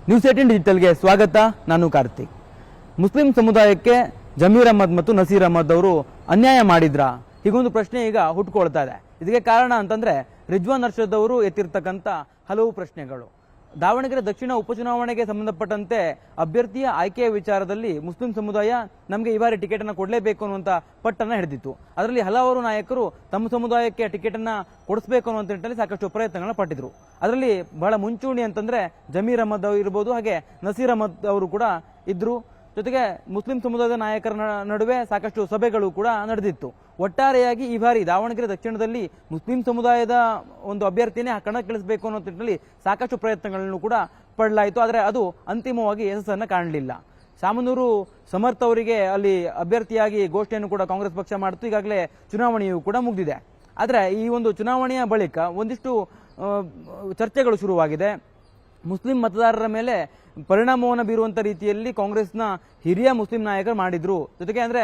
News 18 ಡಿಜಿಟಲ್ಗೆ ಸ್ವಾಗತ. ನಾನು Karthik. Muslim ಸಮುದಾಯಕ್ಕೆ ಜಮೀರ್ ಅಹಮದ್ ಮತ್ತು ನಸೀರ್ ಅಹಮದ್ ಅವರು ಅನ್ಯಾಯ ಮಾಡಿದ್ರಾ? ಹೀಗೊಂದು ಪ್ರಶ್ನೆ ಈಗ ಹುಟ್ಟುಕೊಳ್ತಾ ಇದೆ. ಇದಕ್ಕೆ ಕಾರಣ ಅಂತಂದ್ರೆ ರಿಜ್ವಾನ್ ಅರ್ಷದ್ ಅವರು ಎತ್ತಿರ್ತಕ್ಕಂಥ ಹಲವು ಪ್ರಶ್ನೆಗಳು. ದಾವಣಗೆರೆ ದಕ್ಷಿಣ ಉಪಚುನಾವಣೆಗೆ ಸಂಬಂಧಪಟ್ಟಂತೆ ಅಭ್ಯರ್ಥಿಯ ಆಯ್ಕೆಯ ವಿಚಾರದಲ್ಲಿ ಮುಸ್ಲಿಂ ಸಮುದಾಯ ನಮಗೆ ಈ ಬಾರಿ ಟಿಕೆಟ್ ಅನ್ನು ಕೊಡಲೇಬೇಕು ಅನ್ನುವಂತ ಪಟ್ಟನ್ನ ಹಿಡಿದಿತ್ತು. ಅದರಲ್ಲಿ ಹಲವಾರು ನಾಯಕರು ತಮ್ಮ ಸಮುದಾಯಕ್ಕೆ ಟಿಕೆಟ್ ಅನ್ನ ಕೊಡಿಸಬೇಕು ಅನ್ನುವಂತ ನಿಟ್ಟಿನಲ್ಲಿ ಸಾಕಷ್ಟು ಪ್ರಯತ್ನಗಳನ್ನ ಪಟ್ಟಿದ್ರು. ಅದರಲ್ಲಿ ಬಹಳ ಮುಂಚೂಣಿ ಅಂತಂದ್ರೆ ಜಮೀರ್ ಅಹಮದ್ ಅವರು ಇರಬಹುದು, ಹಾಗೆ ನಸೀರ್ ಅಹಮದ್ ಅವರು ಕೂಡ ಇದ್ರು. ಜೊತೆಗೆ ಮುಸ್ಲಿಂ ಸಮುದಾಯದ ನಾಯಕರ ನಡುವೆ ಸಾಕಷ್ಟು ಸಭೆಗಳು ಕೂಡ ನಡೆದಿತ್ತು. ಒಟ್ಟಾರೆಯಾಗಿ ಈ ಬಾರಿ ದಾವಣಗೆರೆ ದಕ್ಷಿಣದಲ್ಲಿ ಮುಸ್ಲಿಂ ಸಮುದಾಯದ ಒಂದು ಅಭ್ಯರ್ಥಿನೇ ಕಣಕ್ಕಿಳಿಸಬೇಕು ಅನ್ನೋ ನಿಟ್ಟಿನಲ್ಲಿ ಸಾಕಷ್ಟು ಪ್ರಯತ್ನಗಳನ್ನು ಕೂಡ ಪಡಲಾಯಿತು. ಆದರೆ ಅದು ಅಂತಿಮವಾಗಿ ಯಶಸ್ಸನ್ನು ಕಾಣಲಿಲ್ಲ. ಶಾಮನೂರು ಸಮರ್ಥ್ ಅವರಿಗೆ ಅಲ್ಲಿ ಅಭ್ಯರ್ಥಿಯಾಗಿ ಘೋಷಣೆಯನ್ನು ಕೂಡ ಕಾಂಗ್ರೆಸ್ ಪಕ್ಷ ಮಾಡಿತು. ಈಗಾಗಲೇ ಚುನಾವಣೆಯೂ ಕೂಡ ಮುಗಿದಿದೆ. ಆದರೆ ಈ ಒಂದು ಚುನಾವಣೆಯ ಬಳಿಕ ಒಂದಿಷ್ಟು ಚರ್ಚೆಗಳು ಶುರುವಾಗಿದೆ. ಮುಸ್ಲಿಂ ಮತದಾರರ ಮೇಲೆ ಪರಿಣಾಮವನ್ನು ಬೀರುವಂತ ರೀತಿಯಲ್ಲಿ ಕಾಂಗ್ರೆಸ್ನ ಹಿರಿಯ ಮುಸ್ಲಿಂ ನಾಯಕರು ಮಾಡಿದ್ರು. ಜೊತೆಗೆ ಅಂದ್ರೆ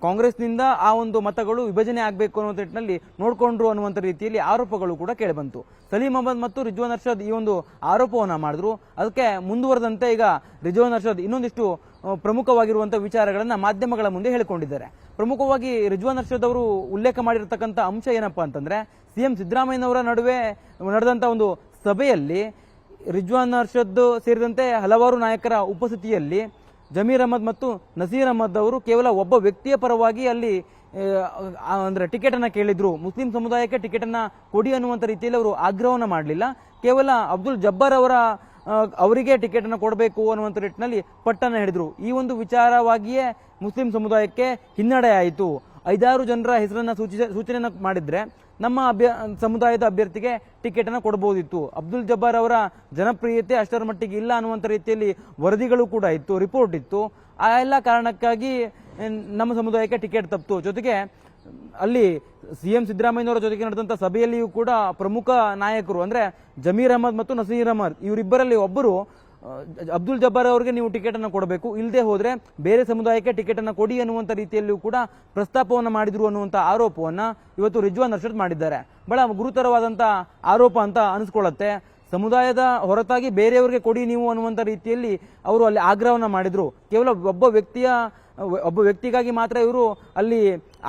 ಕಾಂಗ್ರೆಸ್ನಿಂದ ಆ ಒಂದು ಮತಗಳು ವಿಭಜನೆ ಆಗಬೇಕು ಅನ್ನೋ ನಿಟ್ಟಿನಲ್ಲಿ ನೋಡ್ಕೊಂಡ್ರು ಅನ್ನುವಂಥ ರೀತಿಯಲ್ಲಿ ಆರೋಪಗಳು ಕೂಡ ಕೇಳಿಬಂತು. ಸಲೀಂ ಅಹಮದ್ ಮತ್ತು ರಿಜ್ವಾನ್ ಅರ್ಷದ್ ಈ ಒಂದು ಆರೋಪವನ್ನ ಮಾಡಿದ್ರು. ಅದಕ್ಕೆ ಮುಂದುವರೆದಂತೆ ಈಗ ರಿಜ್ವಾನ್ ಅರ್ಷದ್ ಇನ್ನೊಂದಿಷ್ಟು ಪ್ರಮುಖವಾಗಿರುವಂತಹ ವಿಚಾರಗಳನ್ನ ಮಾಧ್ಯಮಗಳ ಮುಂದೆ ಹೇಳಿಕೊಂಡಿದ್ದಾರೆ. ಪ್ರಮುಖವಾಗಿ ರಿಜ್ವಾನ್ ಅರ್ಷದ್ ಅವರು ಉಲ್ಲೇಖ ಮಾಡಿರತಕ್ಕಂಥ ಅಂಶ ಏನಪ್ಪಾ ಅಂತಂದ್ರೆ, ಸಿಎಂ ಸಿದ್ದರಾಮಯ್ಯನವರ ನಡುವೆ ನಡೆದಂತ ಒಂದು ಸಭೆಯಲ್ಲಿ ರಿಜ್ವಾನ್ ಅರ್ಷದ್ ಸೇರಿದಂತೆ ಹಲವಾರು ನಾಯಕರ ಉಪಸ್ಥಿತಿಯಲ್ಲಿ ಜಮೀರ್ ಅಹಮದ್ ಮತ್ತು ನಸೀರ್ ಅಹಮದ್ ಅವರು ಕೇವಲ ಒಬ್ಬ ವ್ಯಕ್ತಿಯ ಪರವಾಗಿ ಅಲ್ಲಿ ಅಂದ್ರೆ ಟಿಕೆಟ್ ಅನ್ನ ಕೇಳಿದ್ರು. ಮುಸ್ಲಿಂ ಸಮುದಾಯಕ್ಕೆ ಟಿಕೆಟ್ ಅನ್ನ ಕೊಡಿ ಅನ್ನುವಂತ ರೀತಿಯಲ್ಲಿ ಅವರು ಆಗ್ರಹವನ್ನ ಮಾಡಲಿಲ್ಲ. ಕೇವಲ ಅಬ್ದುಲ್ ಜಬ್ಬಾರ್ ಅವರಿಗೆ ಟಿಕೆಟ್ ಅನ್ನು ಕೊಡಬೇಕು ಅನ್ನುವಂಥ ನಿಟ್ಟಿನಲ್ಲಿ ಪಟ್ಟನ್ನ ಹಿಡಿದ್ರು. ಈ ಒಂದು ವಿಚಾರವಾಗಿಯೇ ಮುಸ್ಲಿಂ ಸಮುದಾಯಕ್ಕೆ ಹಿನ್ನಡೆ ಆಯಿತು. 5-6 ಜನರ ಹೆಸರನ್ನ ಸೂಚನೆಯನ್ನ ಮಾಡಿದ್ರೆ ನಮ್ಮ ಸಮುದಾಯದ ಅಭ್ಯರ್ಥಿಗೆ ಟಿಕೆಟ್ ಅನ್ನು ಕೊಡಬಹುದಿತ್ತು. ಅಬ್ದುಲ್ ಜಬ್ಬಾರ್ ಅವರ ಜನಪ್ರಿಯತೆ ಅಷ್ಟರ ಮಟ್ಟಿಗೆ ಇಲ್ಲ ಅನ್ನುವಂಥ ರೀತಿಯಲ್ಲಿ ವರದಿಗಳು ಕೂಡ ಇತ್ತು, ರಿಪೋರ್ಟ್ ಇತ್ತು. ಆ ಎಲ್ಲ ಕಾರಣಕ್ಕಾಗಿ ನಮ್ಮ ಸಮುದಾಯಕ್ಕೆ ಟಿಕೆಟ್ ತಪ್ಪಿತು. ಜೊತೆಗೆ ಅಲ್ಲಿ ಸಿಎಂ ಸಿದ್ದರಾಮಯ್ಯನವರ ಜೊತೆಗೆ ನಡೆದಂತ ಸಭೆಯಲ್ಲಿಯೂ ಕೂಡ ಪ್ರಮುಖ ನಾಯಕರು ಅಂದ್ರೆ ಜಮೀರ್ ಅಹಮದ್ ಮತ್ತು ನಸೀರ್ ಅಹಮದ್ ಇವರಿಬ್ಬರಲ್ಲಿ ಒಬ್ಬರು ಅಬ್ದುಲ್ ಜಬ್ಬಾರ್ ಅವರಿಗೆ ನೀವು ಟಿಕೆಟ್ ಅನ್ನು ಕೊಡಬೇಕು, ಇಲ್ಲದೆ ಹೋದ್ರೆ ಬೇರೆ ಸಮುದಾಯಕ್ಕೆ ಟಿಕೆಟ್ ಅನ್ನು ಕೊಡಿ ಅನ್ನುವಂಥ ರೀತಿಯಲ್ಲಿಯೂ ಕೂಡ ಪ್ರಸ್ತಾಪವನ್ನು ಮಾಡಿದ್ರು ಅನ್ನುವಂಥ ಆರೋಪವನ್ನ ಇವತ್ತು ರಿಜ್ವಾನ್ ಅರ್ಷದ್ ಮಾಡಿದ್ದಾರೆ. ಬಹಳ ಗುರುತರವಾದಂತ ಆರೋಪ ಅಂತ ಅನಿಸ್ಕೊಳ್ಳುತ್ತೆ. ಸಮುದಾಯದ ಹೊರತಾಗಿ ಬೇರೆಯವರಿಗೆ ಕೊಡಿ ನೀವು ಅನ್ನುವಂಥ ರೀತಿಯಲ್ಲಿ ಅವರು ಅಲ್ಲಿ ಆಗ್ರಹವನ್ನ ಮಾಡಿದ್ರು. ಕೇವಲ ಒಬ್ಬ ವ್ಯಕ್ತಿಗಾಗಿ ಮಾತ್ರ ಇವರು ಅಲ್ಲಿ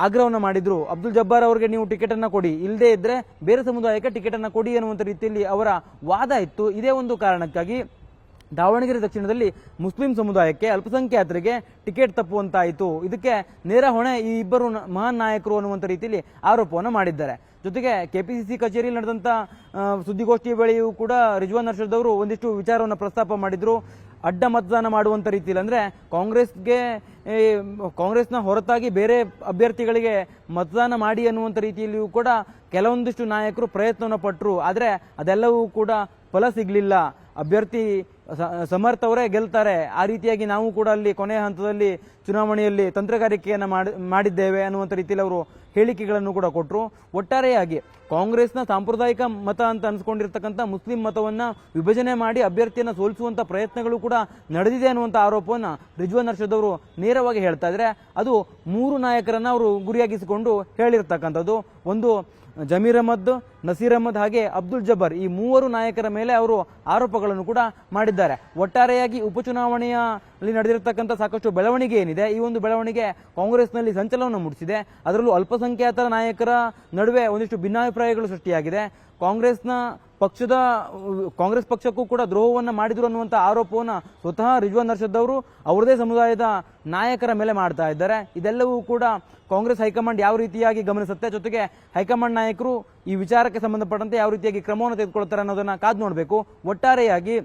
ಆಗ್ರಹವನ್ನ ಮಾಡಿದ್ರು. ಅಬ್ದುಲ್ ಜಬ್ಬಾರ್ ಅವರಿಗೆ ನೀವು ಟಿಕೆಟ್ ಅನ್ನ ಕೊಡಿ, ಇಲ್ಲದೆ ಇದ್ರೆ ಬೇರೆ ಸಮುದಾಯಕ್ಕೆ ಟಿಕೆಟ್ ಅನ್ನ ಕೊಡಿ ಅನ್ನುವಂಥ ರೀತಿಯಲ್ಲಿ ಅವರ ವಾದ ಇತ್ತು. ಇದೇ ಒಂದು ಕಾರಣಕ್ಕಾಗಿ ದಾವಣಗೆರೆ ದಕ್ಷಿಣದಲ್ಲಿ ಮುಸ್ಲಿಂ ಸಮುದಾಯಕ್ಕೆ ಅಲ್ಪಸಂಖ್ಯಾತರಿಗೆ ಟಿಕೆಟ್ ತಪ್ಪುವಂತಾಯಿತು. ಇದಕ್ಕೆ ನೇರ ಹೊಣೆ ಈ ಇಬ್ಬರು ಮಹಾನ್ ನಾಯಕರು ಅನ್ನುವಂಥ ರೀತಿಯಲ್ಲಿ ಆರೋಪವನ್ನು ಮಾಡಿದ್ದಾರೆ. ಜೊತೆಗೆ ಕೆಪಿಸಿಸಿ ಕಚೇರಿಯಲ್ಲಿ ನಡೆದಂತ ಸುದ್ದಿಗೋಷ್ಠಿಯ ವೇಳೆಯೂ ಕೂಡ ರಿಜ್ವಾನ್ ಅರ್ಷದ್ ಅವರು ಒಂದಿಷ್ಟು ವಿಚಾರವನ್ನು ಪ್ರಸ್ತಾಪ ಮಾಡಿದ್ರು. ಅಡ್ಡ ಮತದಾನ ಮಾಡುವಂತ ರೀತಿಯಲ್ಲಿ ಅಂದ್ರೆ ಕಾಂಗ್ರೆಸ್ನ ಹೊರತಾಗಿ ಬೇರೆ ಅಭ್ಯರ್ಥಿಗಳಿಗೆ ಮತದಾನ ಮಾಡಿ ಅನ್ನುವಂಥ ರೀತಿಯಲ್ಲಿಯೂ ಕೂಡ ಕೆಲವೊಂದಿಷ್ಟು ನಾಯಕರು ಪ್ರಯತ್ನವನ್ನು ಪಟ್ಟರು. ಆದರೆ ಅದೆಲ್ಲವೂ ಕೂಡ ಫಲ ಸಿಗಲಿಲ್ಲ. ಅಭ್ಯರ್ಥಿ ಸಮರ್ಥ್ ಅವರೇ ಗೆಲ್ತಾರೆ, ಆ ರೀತಿಯಾಗಿ ನಾವು ಕೂಡ ಅಲ್ಲಿ ಕೊನೆಯ ಹಂತದಲ್ಲಿ ಚುನಾವಣೆಯಲ್ಲಿ ತಂತ್ರಗಾರಿಕೆಯನ್ನು ಮಾಡಿದ್ದೇವೆ ಅನ್ನುವಂಥ ರೀತಿಯಲ್ಲಿ ಅವರು ಹೇಳಿಕೆಗಳನ್ನು ಕೂಡ ಕೊಟ್ಟರು. ಒಟ್ಟಾರೆಯಾಗಿ ಕಾಂಗ್ರೆಸ್ನ ಸಾಂಪ್ರದಾಯಿಕ ಮತ ಅಂತ ಅನ್ಸ್ಕೊಂಡಿರ್ತಕ್ಕಂಥ ಮುಸ್ಲಿಂ ಮತವನ್ನ ವಿಭಜನೆ ಮಾಡಿ ಅಭ್ಯರ್ಥಿಯನ್ನು ಸೋಲಿಸುವಂತ ಪ್ರಯತ್ನಗಳು ಕೂಡ ನಡೆದಿದೆ ಅನ್ನುವಂಥ ಆರೋಪವನ್ನು ರಿಜ್ವಾನ್ ಅರ್ಷದ್ ಅವರು ನೇರವಾಗಿ ಹೇಳ್ತಾ ಇದ್ರೆ, ಅದು 3 ನಾಯಕರನ್ನ ಅವರು ಗುರಿಯಾಗಿಸಿಕೊಂಡು ಹೇಳಿರ್ತಕ್ಕಂಥದ್ದು. ಒಂದು ಜಮೀರ್ ಅಹಮದ್, ನಸೀರ್ ಅಹಮದ್ ಹಾಗೆ ಅಬ್ದುಲ್ ಜಬ್ಬಾರ್, ಈ 3 ನಾಯಕರ ಮೇಲೆ ಅವರು ಆರೋಪಗಳನ್ನು ಕೂಡ ಮಾಡಿದ್ದಾರೆ. ಒಟ್ಟಾರೆಯಾಗಿ ಉಪಚುನಾವಣೆಯಲ್ಲಿ ನಡೆದಿರತಕ್ಕಂಥ ಸಾಕಷ್ಟು ಬೆಳವಣಿಗೆ ಏನಿದೆ, ಈ ಒಂದು ಬೆಳವಣಿಗೆ ಕಾಂಗ್ರೆಸ್ನಲ್ಲಿ ಸಂಚಲನವನ್ನು ಮೂಡಿಸಿದೆ. ಅದರಲ್ಲೂ ಅಲ್ಪಸಂಖ್ಯಾತರ ನಾಯಕರ ನಡುವೆ ಒಂದಿಷ್ಟು ಭಿನ್ನಾಭಿಪ್ರಾಯಗಳು ಸೃಷ್ಟಿಯಾಗಿದೆ. ಕಾಂಗ್ರೆಸ್ ಪಕ್ಷಕ್ಕೂ ಕೂಡ ದ್ರೋಹವನ್ನ ಮಾಡಿದ್ರು ಅನ್ನುವಂಥ ಆರೋಪವನ್ನ ಸ್ವತಃ ರಿಜ್ವಾನ್ ಅರ್ಷದ್ ಅವರು ಅವರದೇ ಸಮುದಾಯದ ನಾಯಕರ ಮೇಲೆ ಮಾಡ್ತಾ ಇದ್ದಾರೆ. ಇದೆಲ್ಲವೂ ಕೂಡ ಕಾಂಗ್ರೆಸ್ ಹೈಕಮಾಂಡ್ ಯಾವ ರೀತಿಯಾಗಿ ಗಮನಿಸುತ್ತೆ, ಜೊತೆಗೆ ಹೈಕಮಾಂಡ್ ನಾಯಕರು ಈ ವಿಚಾರಕ್ಕೆ ಸಂಬಂಧಪಟ್ಟಂತೆ ಯಾವ ರೀತಿಯಾಗಿ ಕ್ರಮವನ್ನು ತೆಗೆದುಕೊಳ್ತಾರೆ ಅನ್ನೋದನ್ನ ಕಾದು ನೋಡಬೇಕು. ಒಟ್ಟಾರೆಯಾಗಿ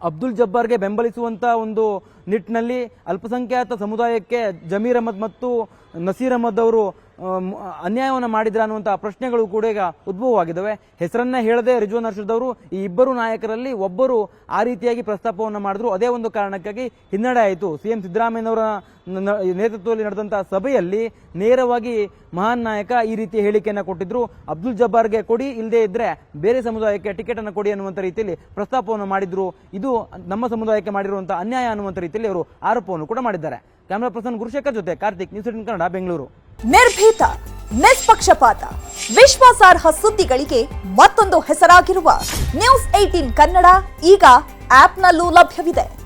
ಅಬ್ದುಲ್ ಜಬ್ಬಾರ್ಗೆ ಬೆಂಬಲಿಸುವಂತ ಒಂದು ನಿಟ್ಟಿನಲ್ಲಿ ಅಲ್ಪಸಂಖ್ಯಾತ ಸಮುದಾಯಕ್ಕೆ ಜಮೀರ್ ಅಹಮದ್ ಮತ್ತು ನಸೀರ್ ಅಹಮದ್ ಅವರು ಅನ್ಯಾಯವನ್ನು ಮಾಡಿದ್ರ ಅನ್ನುವಂತಹ ಪ್ರಶ್ನೆಗಳು ಕೂಡ ಈಗ ಉದ್ಭವವಾಗಿದ್ದಾವೆ. ಹೆಸರನ್ನ ಹೇಳದೆ ರಿಜ್ವಾನ್ ಅರ್ಷದ್ ಅವರು ಈ ಇಬ್ಬರು ನಾಯಕರಲ್ಲಿ ಒಬ್ಬರು ಆ ರೀತಿಯಾಗಿ ಪ್ರಸ್ತಾಪವನ್ನು ಮಾಡಿದ್ರು. ಅದೇ ಒಂದು ಕಾರಣಕ್ಕಾಗಿ ಹಿನ್ನಡೆ ಆಯಿತು. ಸಿಎಂ ಸಿದ್ದರಾಮಯ್ಯನವರ ನೇತೃತ್ವದಲ್ಲಿ ನಡೆದಂತಹ ಸಭೆಯಲ್ಲಿ ನೇರವಾಗಿ ಮಹಾನ್ ನಾಯಕ ಈ ರೀತಿಯ ಹೇಳಿಕೆಯನ್ನು ಕೊಟ್ಟಿದ್ರು. ಅಬ್ದುಲ್ ಜಬ್ಬಾರ್ಗೆ ಕೊಡಿ, ಇಲ್ಲದೆ ಇದ್ರೆ ಬೇರೆ ಸಮುದಾಯಕ್ಕೆ ಟಿಕೆಟ್ ಅನ್ನು ಕೊಡಿ ಅನ್ನುವಂಥ ರೀತಿಯಲ್ಲಿ ಪ್ರಸ್ತಾಪವನ್ನು ಮಾಡಿದ್ರು. ಇದು ನಮ್ಮ ಸಮುದಾಯಕ್ಕೆ ಮಾಡಿರುವಂತಹ ಅನ್ಯಾಯ ಅನ್ನುವಂಥ ರೀತಿಯಲ್ಲಿ ಅವರು ಆರೋಪವನ್ನು ಕೂಡ ಮಾಡಿದ್ದಾರೆ. ಕ್ಯಾಮರಾ ಪರ್ಸನ್ ಗುರುಶೇಖರ್ ಜೊತೆ ಕಾರ್ತಿಕ್, ನ್ಯೂಸ್ 18 ಕನ್ನಡ, ಬೆಂಗಳೂರು. ನಿರ್ಭೀತ, ನಿಷ್ಪಕ್ಷಪಾತ, ವಿಶ್ವಾಸಾರ್ಹ ಸುದ್ದಿಗಳಿಗೆ ಮತ್ತೊಂದು ಹೆಸರಾಗಿರುವ ನ್ಯೂಸ್ 18 ಕನ್ನಡ ಈಗ ಆಪ್ನಲ್ಲೂ ಲಭ್ಯವಿದೆ.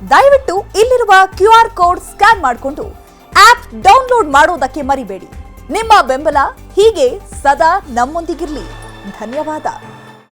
ದಯವಿಟ್ಟು ಇಲ್ಲಿರುವ QR ಕೋಡ್ ಸ್ಕ್ಯಾನ್ ಮಾಡಿಕೊಂಡು ಆಪ್ ಡೌನ್ಲೋಡ್ ಮಾಡೋದಕ್ಕೆ ಮರಿಬೇಡಿ. ನಿಮ್ಮ ಬೆಂಬಲ ಹೀಗೆ ಸದಾ ನಮ್ಮೊಂದಿಗಿರಲಿ. ಧನ್ಯವಾದ.